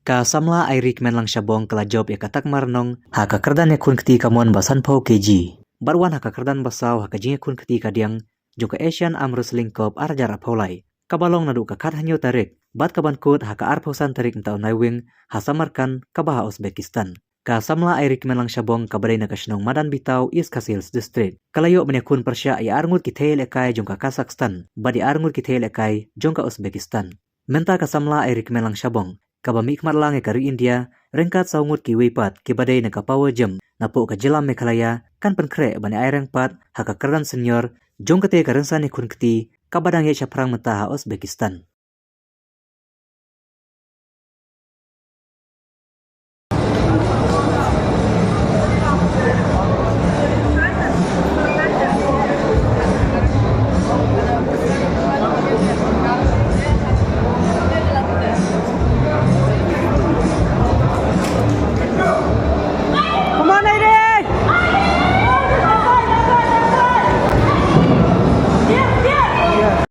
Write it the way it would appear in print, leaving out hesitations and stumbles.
Ka samla airik men lang syabong kala job ya katak marnong haka kerdan ya kun keti kamon basan pau keji. Barwan haka kerdan basau haka jinga kun keti kadiang joka Asian Arm Wrestling Cup arjar apaulai. Kabalong nadu kakat hanyo tarik. Bat kaban kut haka arposan tarik mtau naiwing hasamarkan kabaha Uzbekistan. Ka samla airik men lang syabong kabadai nakasnong madan bitau East Kasils District. Kalayo menyakun persya ya arngut kithail ekai jongka Kazakhstan. Badi arngut kithail ekai jongka Uzbekistan. Menta kasamla airik men lang syabong. Kaba mikmat lang kari India, rengkat saungut ki weipat ki badai na kapawa jem, napuk ka jelam Meghalaya, kan penkre bani aireng pat, haka kerdan senior, jong kete karensan kun keti, kabadang ya syaprang mentaha Uzbekistan.